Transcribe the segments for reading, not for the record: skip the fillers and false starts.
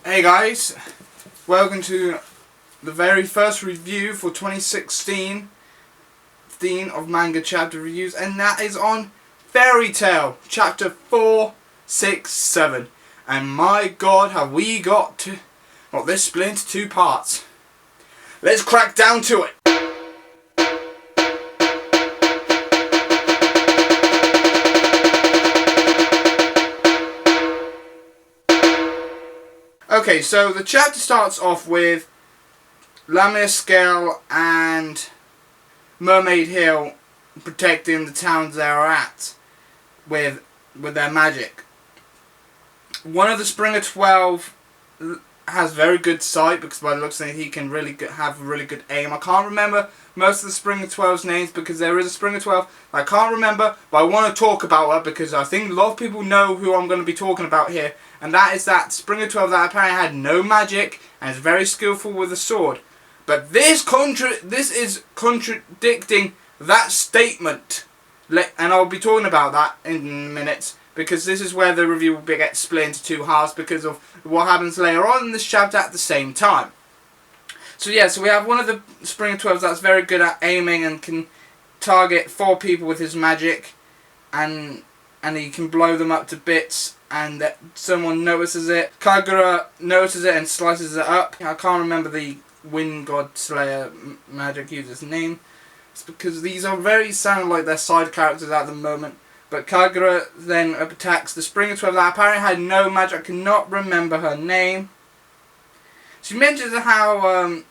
Hey guys, welcome to the very first review for 2016 of manga chapter reviews, and that is on Fairy Tail chapter 4, 6, 7. And my god, have we got this split into two parts. Let's crack down to it. Okay, so the chapter starts off with Lamia Scale and Mermaid Hill protecting the towns they're at with their magic. One of the Springer 12 has very good sight because by the looks of it he can really have really good aim. I can't remember most of the Springer 12's names because there is a Springer 12 I can't remember, but I want to talk about her because I think a lot of people know who I'm going to be talking about here, and that is that Springer 12 that apparently had no magic and is very skillful with a sword. But this is contradicting that statement, and I'll be talking about that in minutes, because this is where the review will get split into two halves because of what happens later on in this chapter at the same time. So yeah, so we have one of the Springer 12s that's very good at aiming and can target 4 people with his magic, and he can blow them up to bits, and that someone notices it. Kagura notices it and slices it up. I can't remember the Wind God Slayer magic user's name. It's because these are sound like they're side characters at the moment. But Kagura then attacks the Springer 12 that apparently had no magic. I cannot remember her name. She mentions how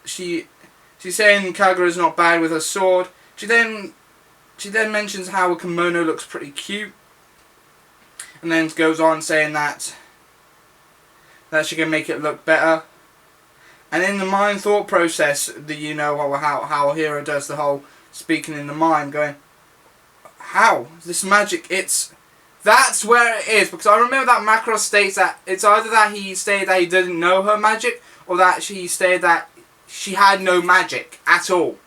she's saying Kagura's not bad with her sword. She then mentions how a kimono looks pretty cute, and then goes on saying that she can make it look better. And in the mind thought process, how a hero does the whole speaking in the mind, going, how this magic? That's where it is, because I remember that Macross states that it's either that he stated that he didn't know her magic, or that she stated that she had no magic at all.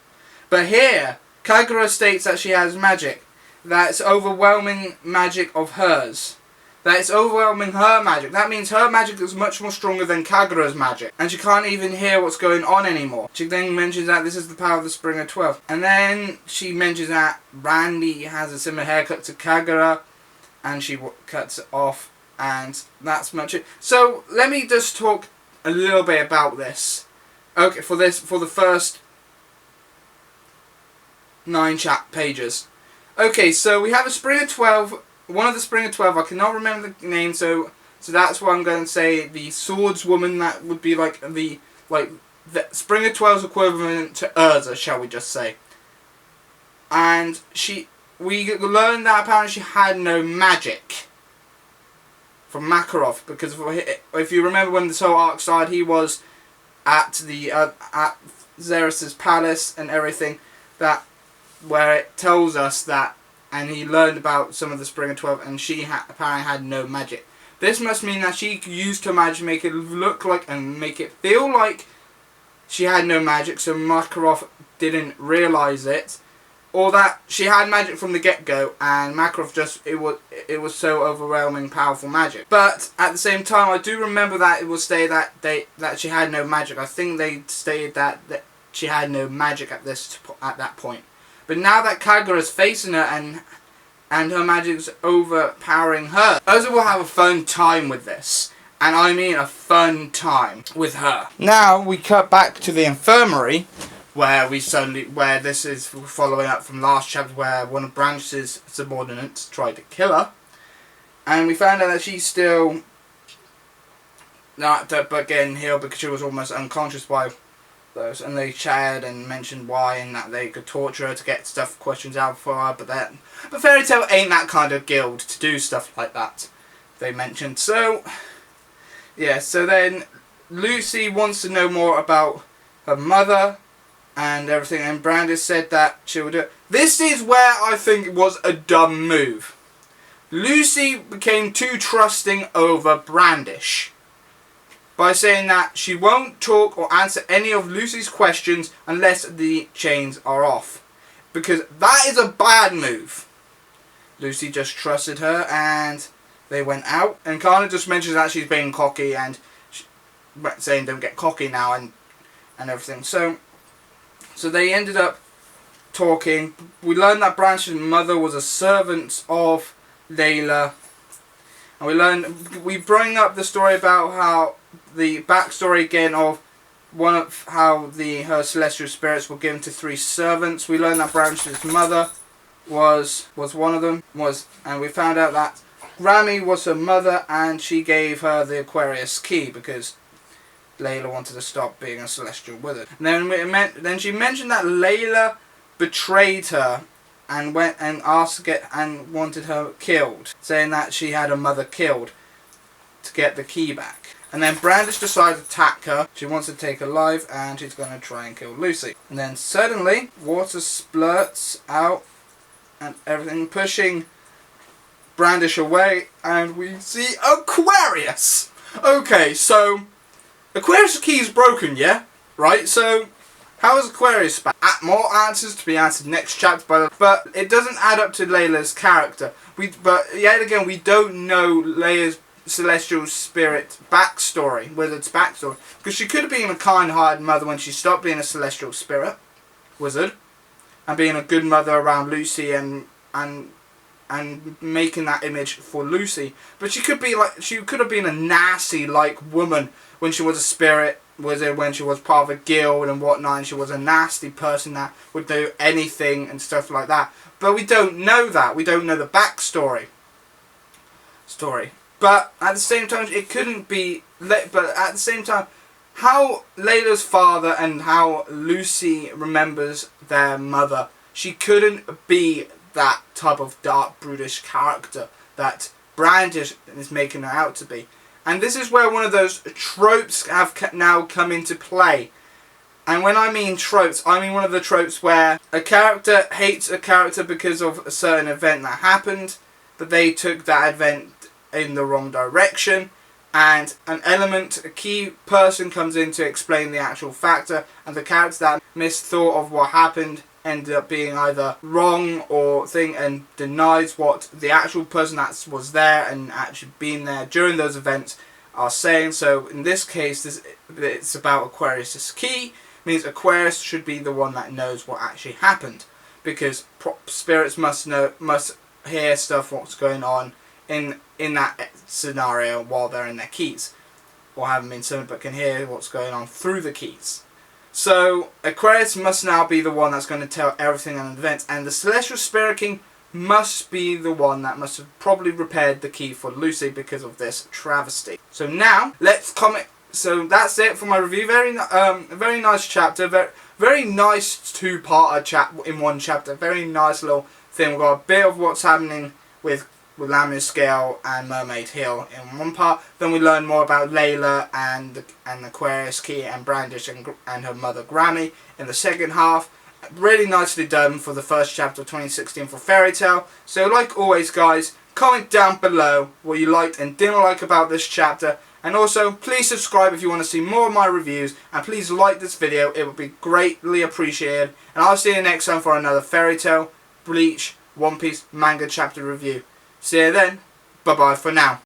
But here, Kagura states that she has magic, that it's overwhelming magic of hers. That it's overwhelming her magic. That means her magic is much more stronger than Kagura's magic, and she can't even hear what's going on anymore. She then mentions that this is the power of the Springer 12. And then she mentions that Randy has a similar haircut to Kagura, and she cuts it off, and that's much it. So let me just talk a little bit about this. Okay, for the first 9 pages. Okay, so we have a Springer 12. One of the Springer 12, I cannot remember the name, so that's why I'm going to say the swordswoman. That would be like the Springer 12's equivalent to Urza, shall we just say. And we learned that apparently she had no magic from Makarov, because if you remember when this whole arc started, he was at Xerxes' palace and everything, where it tells us that. And he learned about some of the Springer 12, and she apparently had no magic. This must mean that she used her magic to make it look like and make it feel like she had no magic, so Makarov didn't realise it, or that she had magic from the get-go, and Makarov it was so overwhelming, powerful magic. But at the same time, I do remember that it was stated that she had no magic. I think they stated that she had no magic at that point. But now that Kagura's facing her and her magic's overpowering her, Urza will have a fun time with this. And I mean a fun time with her. Now we cut back to the infirmary, where this is following up from last chapter, where one of Branch's subordinates tried to kill her. And we found out that she's still not getting healed because she was almost unconscious by those, and they chatted and mentioned why, and that they could torture her to get questions out for her, but Fairy Tail ain't that kind of guild to do stuff like that, they mentioned. So yeah, so then Lucy wants to know more about her mother and everything, and Brandis said that she would do it. This is where I think it was a dumb move. Lucy became too trusting over Brandish by saying that she won't talk or answer any of Lucy's questions unless the chains are off. Because that is a bad move. Lucy just trusted her, and they went out, and Kana just mentions that she's being cocky and saying don't get cocky now and everything. So they ended up talking. We learned that Branch's mother was a servant of Layla, and we bring up the story about how the backstory again of how her celestial spirits were given to 3 servants. We learned that Branch's mother was one of them, and we found out that Grammy was her mother, and she gave her the Aquarius key because Layla wanted to stop being a celestial wizard. And then she mentioned that Layla betrayed her and went and asked to get and wanted her killed, saying that she had her mother killed to get the key back. And then Brandish decides to attack her. She wants to take her life, and she's going to try and kill Lucy. And then suddenly water splurts out and everything, pushing Brandish away, and we see Aquarius. Okay, so Aquarius' key is broken, yeah? Right, so how is Aquarius back? More answers to be answered next chapter, but it doesn't add up to Layla's character. But yet again, we don't know Layla's celestial spirit backstory, wizard's backstory, because she could have been a kind-hearted mother when she stopped being a celestial spirit wizard, and being a good mother around Lucy and making that image for Lucy. But she could have been a nasty woman when she was a spirit wizard, when she was part of a guild and whatnot, and she was a nasty person that would do anything and stuff like that. But we don't know that. We don't know the backstory. But at the same time, it couldn't be. But at the same time, how Layla's father and how Lucy remembers their mother, she couldn't be that type of dark, brutish character that Brandish is making her out to be. And this is where one of those tropes have now come into play. And when I mean tropes, I mean one of the tropes where a character hates a character because of a certain event that happened, but they took that event in the wrong direction, and a key person comes in to explain the actual factor, and the character that misthought of what happened ended up being either wrong or and denies what the actual person that was there and actually been there during those events are saying. So in this case, it's about Aquarius' key. Means Aquarius should be the one that knows what actually happened, because spirits must hear stuff, what's going on in that scenario while they're in their keys, or haven't been summoned but can hear what's going on through the keys. So Aquarius must now be the one that's going to tell everything on the events, and the Celestial Spirit King must be the one that must have probably repaired the key for Lucy because of this travesty. So now let's comment. So that's it for my review. Very nice chapter. Very nice 2-parter chat in one chapter. Very nice little thing. We've got a bit of what's happening with Laminar Scale and Mermaid Hill in one part. Then we learn more about Layla and Aquarius Key and Brandish and her mother Grammy in the second half. Really nicely done for the first chapter of 2016 for Fairy Tail. So like always guys, comment down below what you liked and didn't like about this chapter. And also please subscribe if you want to see more of my reviews, and please like this video, it would be greatly appreciated. And I'll see you next time for another Fairy Tail, Bleach, One Piece manga chapter review. See you then. Bye bye for now.